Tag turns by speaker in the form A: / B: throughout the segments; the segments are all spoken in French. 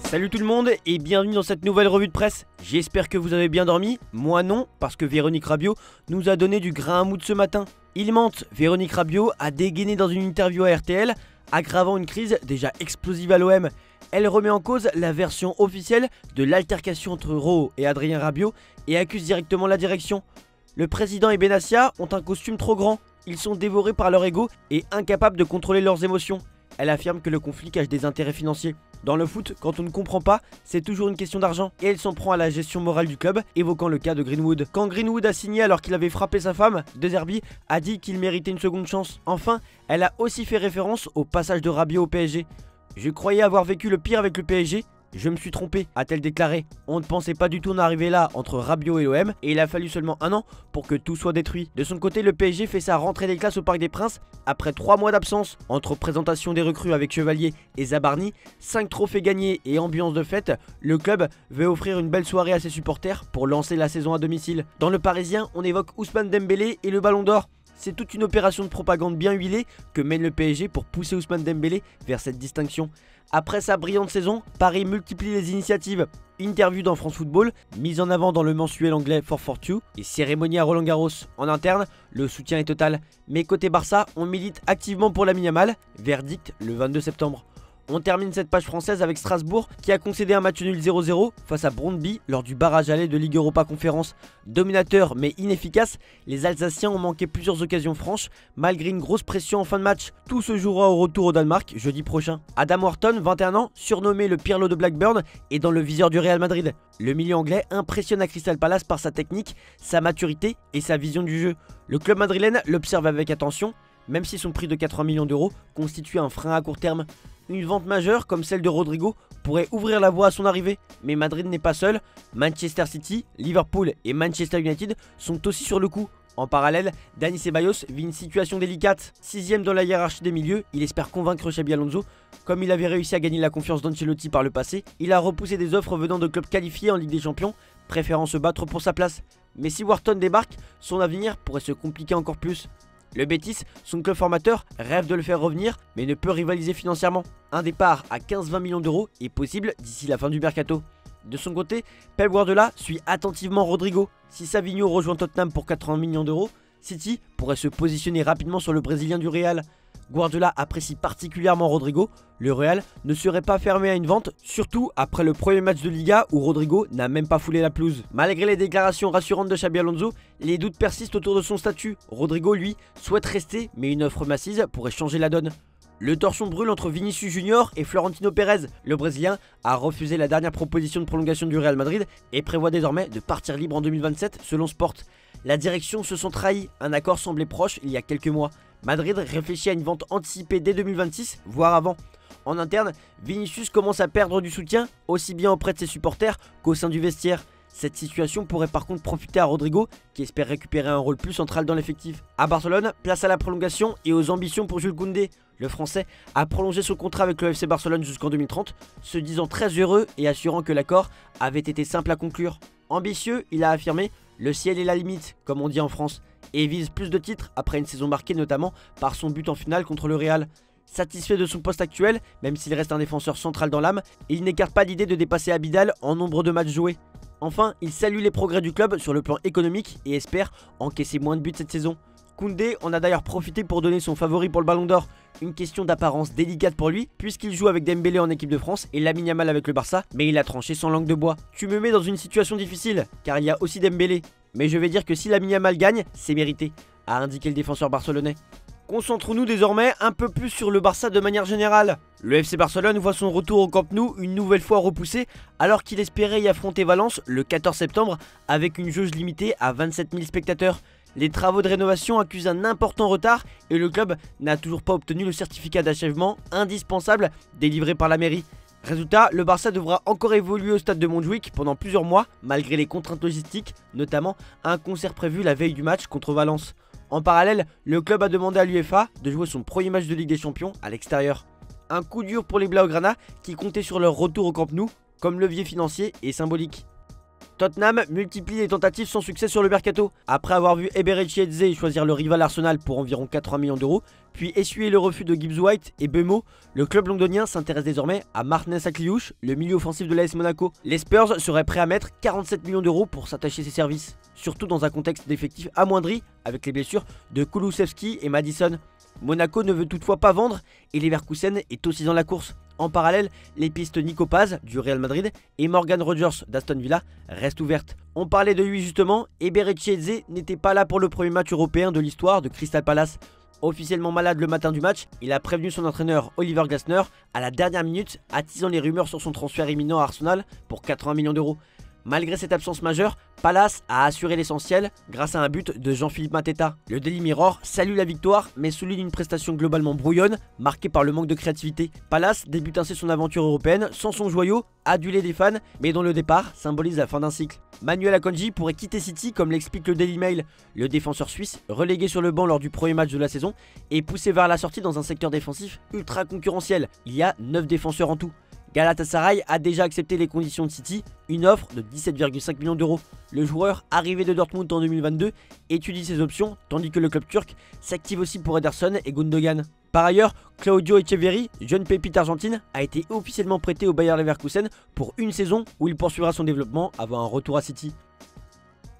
A: Salut tout le monde et bienvenue dans cette nouvelle revue de presse. J'espère que vous avez bien dormi, moi non, parce que Véronique Rabiot nous a donné du grain à moudre ce matin. Il mente, Véronique Rabiot a dégainé dans une interview à RTL, aggravant une crise déjà explosive à l'OM. Elle remet en cause la version officielle de l'altercation entre Ro et Adrien Rabiot et accuse directement la direction. Le président et Benassia ont un costume trop grand, ils sont dévorés par leur ego et incapables de contrôler leurs émotions. Elle affirme que le conflit cache des intérêts financiers. Dans le foot, quand on ne comprend pas, c'est toujours une question d'argent. Et elle s'en prend à la gestion morale du club, évoquant le cas de Greenwood. Quand Greenwood a signé alors qu'il avait frappé sa femme, De Zerbi a dit qu'il méritait une seconde chance. Enfin, elle a aussi fait référence au passage de Rabiot au PSG. « Je croyais avoir vécu le pire avec le PSG. Je me suis trompé, a-t-elle déclaré. On ne pensait pas du tout en arriver là entre Rabiot et l'OM et il a fallu seulement un an pour que tout soit détruit. De son côté, le PSG fait sa rentrée des classes au Parc des Princes après 3 mois d'absence. Entre présentation des recrues avec Chevalier et Zabarni, 5 trophées gagnés et ambiance de fête, le club veut offrir une belle soirée à ses supporters pour lancer la saison à domicile. Dans le Parisien, on évoque Ousmane Dembélé et le Ballon d'Or. C'est toute une opération de propagande bien huilée que mène le PSG pour pousser Ousmane Dembélé vers cette distinction. Après sa brillante saison, Paris multiplie les initiatives. Interview dans France Football, mise en avant dans le mensuel anglais 442 et cérémonie à Roland Garros. En interne, le soutien est total. Mais côté Barça, on milite activement pour Lamine Yamal. Verdict le 22 septembre. On termine cette page française avec Strasbourg qui a concédé un match nul 0-0 face à Brøndby lors du barrage aller de Ligue Europa Conférence. Dominateur mais inefficace, les Alsaciens ont manqué plusieurs occasions franches malgré une grosse pression en fin de match. Tout se jouera au retour au Danemark jeudi prochain. Adam Wharton, 21 ans, surnommé le Pirlo de Blackburn, est dans le viseur du Real Madrid. Le milieu anglais impressionne à Crystal Palace par sa technique, sa maturité et sa vision du jeu. Le club madrilène l'observe avec attention, même si son prix de 80 millions d'euros constitue un frein à court terme. Une vente majeure comme celle de Rodrigo pourrait ouvrir la voie à son arrivée, mais Madrid n'est pas seul. Manchester City, Liverpool et Manchester United sont aussi sur le coup. En parallèle, Dani Ceballos vit une situation délicate. 6ème dans la hiérarchie des milieux, il espère convaincre Xabi Alonso. Comme il avait réussi à gagner la confiance d'Ancelotti par le passé, il a repoussé des offres venant de clubs qualifiés en Ligue des Champions, préférant se battre pour sa place. Mais si Wharton débarque, son avenir pourrait se compliquer encore plus. Le Betis, son club formateur, rêve de le faire revenir, mais ne peut rivaliser financièrement. Un départ à 15-20 millions d'euros est possible d'ici la fin du mercato. De son côté, Pep Guardiola suit attentivement Rodrigo. Si Savinho rejoint Tottenham pour 80 millions d'euros, City pourrait se positionner rapidement sur le Brésilien du Real. Guardiola apprécie particulièrement Rodrigo, le Real ne serait pas fermé à une vente, surtout après le premier match de Liga où Rodrigo n'a même pas foulé la pelouse. Malgré les déclarations rassurantes de Xabi Alonso, les doutes persistent autour de son statut. Rodrigo, lui, souhaite rester, mais une offre massive pourrait changer la donne. Le torchon brûle entre Vinicius Junior et Florentino Pérez. Le Brésilien a refusé la dernière proposition de prolongation du Real Madrid et prévoit désormais de partir libre en 2027 selon Sport. La direction se sent trahie, un accord semblait proche il y a quelques mois. Madrid réfléchit à une vente anticipée dès 2026, voire avant. En interne, Vinicius commence à perdre du soutien, aussi bien auprès de ses supporters qu'au sein du vestiaire. Cette situation pourrait par contre profiter à Rodrigo, qui espère récupérer un rôle plus central dans l'effectif. À Barcelone, place à la prolongation et aux ambitions pour Jules Koundé. Le Français a prolongé son contrat avec le FC Barcelone jusqu'en 2030, se disant très heureux et assurant que l'accord avait été simple à conclure. Ambitieux, il a affirmé « Le ciel est la limite », comme on dit en France, et vise plus de titres après une saison marquée notamment par son but en finale contre le Real. Satisfait de son poste actuel, même s'il reste un défenseur central dans l'âme, il n'écarte pas l'idée de dépasser Abidal en nombre de matchs joués. Enfin, il salue les progrès du club sur le plan économique et espère encaisser moins de buts cette saison. Koundé en a d'ailleurs profité pour donner son favori pour le Ballon d'Or. Une question d'apparence délicate pour lui, puisqu'il joue avec Dembélé en équipe de France et Lamine Yamal avec le Barça, mais il a tranché sans langue de bois. Tu me mets dans une situation difficile, car il y a aussi Dembélé. Mais je vais dire que si Lamine Yamal gagne, c'est mérité, a indiqué le défenseur barcelonais. Concentrons-nous désormais un peu plus sur le Barça de manière générale. Le FC Barcelone voit son retour au Camp Nou une nouvelle fois repoussé alors qu'il espérait y affronter Valence le 14 septembre avec une jauge limitée à 27 000 spectateurs. Les travaux de rénovation accusent un important retard et le club n'a toujours pas obtenu le certificat d'achèvement indispensable délivré par la mairie. Résultat, le Barça devra encore évoluer au stade de Montjuïc pendant plusieurs mois malgré les contraintes logistiques, notamment un concert prévu la veille du match contre Valence. En parallèle, le club a demandé à l'UEFA de jouer son premier match de Ligue des Champions à l'extérieur. Un coup dur pour les Blaugrana qui comptaient sur leur retour au Camp Nou comme levier financier et symbolique. Tottenham multiplie les tentatives sans succès sur le mercato. Après avoir vu Eberechi Eze choisir le rival Arsenal pour environ 80 millions d'euros, Puis essuyer le refus de Gibbs White et Bemo, le club londonien s'intéresse désormais à Martin Akliouche, le milieu offensif de l'AS Monaco. Les Spurs seraient prêts à mettre 47 millions d'euros pour s'attacher ses services, surtout dans un contexte d'effectifs amoindri avec les blessures de Kulusevski et Madison. Monaco ne veut toutefois pas vendre et Leverkusen est aussi dans la course. En parallèle, les pistes Nico Paz du Real Madrid et Morgan Rogers d'Aston Villa restent ouvertes. On parlait de lui justement, et Berechi Eze n'était pas là pour le premier match européen de l'histoire de Crystal Palace. Officiellement malade le matin du match, il a prévenu son entraîneur Oliver Glasner à la dernière minute, attisant les rumeurs sur son transfert imminent à Arsenal pour 80 millions d'euros. Malgré cette absence majeure, Palace a assuré l'essentiel grâce à un but de Jean-Philippe Mateta. Le Daily Mirror salue la victoire mais souligne une prestation globalement brouillonne marquée par le manque de créativité. Palace débute ainsi son aventure européenne sans son joyau, adulé des fans, mais dont le départ symbolise la fin d'un cycle. Manuel Akanji pourrait quitter City comme l'explique le Daily Mail. Le défenseur suisse, relégué sur le banc lors du premier match de la saison, est poussé vers la sortie dans un secteur défensif ultra concurrentiel. Il y a 9 défenseurs en tout. Galatasaray a déjà accepté les conditions de City, une offre de 17,5 millions d'euros. Le joueur, arrivé de Dortmund en 2022, étudie ses options, tandis que le club turc s'active aussi pour Ederson et Gundogan. Par ailleurs, Claudio Echeverri, jeune pépite argentine, a été officiellement prêté au Bayer Leverkusen pour une saison où il poursuivra son développement avant un retour à City.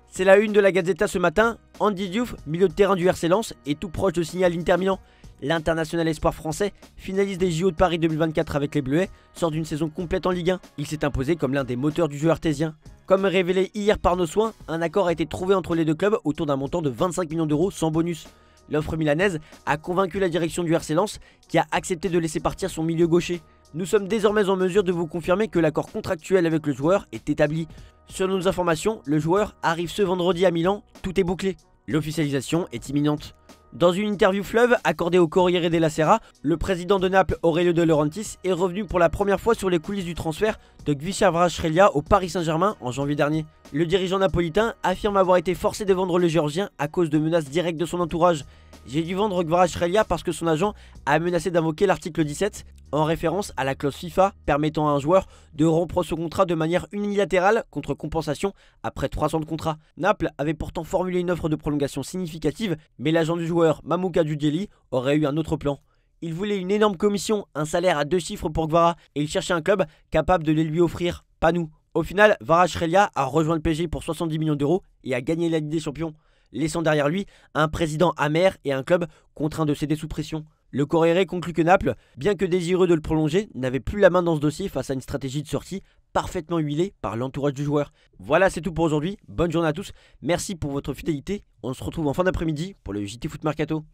A: C'est la une de la Gazzetta ce matin. Andy Diouf, milieu de terrain du RC Lens, est tout proche de signer à l'Inter Milan. L'international espoir français, finaliste des JO de Paris 2024 avec les Bleuets, sort d'une saison complète en Ligue 1. Il s'est imposé comme l'un des moteurs du jeu artésien. Comme révélé hier par nos soins, un accord a été trouvé entre les deux clubs autour d'un montant de 25 millions d'euros sans bonus. L'offre milanaise a convaincu la direction du RC Lens qui a accepté de laisser partir son milieu gaucher. Nous sommes désormais en mesure de vous confirmer que l'accord contractuel avec le joueur est établi. Selon nos informations, le joueur arrive ce vendredi à Milan, tout est bouclé. L'officialisation est imminente. Dans une interview fleuve accordée au Corriere della Sera, le président de Naples, Aurelio De Laurentiis, est revenu pour la première fois sur les coulisses du transfert de Gvisha Kvaratskhelia au Paris Saint-Germain en janvier dernier. Le dirigeant napolitain affirme avoir été forcé de vendre le Géorgien à cause de menaces directes de son entourage. J'ai dû vendre Kvaratskhelia parce que son agent a menacé d'invoquer l'article 17, en référence à la clause FIFA permettant à un joueur de rompre son contrat de manière unilatérale contre compensation après 3 ans de contrat. Naples avait pourtant formulé une offre de prolongation significative, mais l'agent du joueur, Mamouka Djudjeli, aurait eu un autre plan. Il voulait une énorme commission, un salaire à 2 chiffres pour Kvara, et il cherchait un club capable de les lui offrir, pas nous. Au final, Kvaratskhelia a rejoint le PSG pour 70 millions d'euros et a gagné la Ligue des Champions, laissant derrière lui un président amer et un club contraint de céder sous pression. Le Corriere conclut que Naples, bien que désireux de le prolonger, n'avait plus la main dans ce dossier face à une stratégie de sortie parfaitement huilée par l'entourage du joueur. Voilà, c'est tout pour aujourd'hui. Bonne journée à tous. Merci pour votre fidélité. On se retrouve en fin d'après-midi pour le JT Foot Mercato.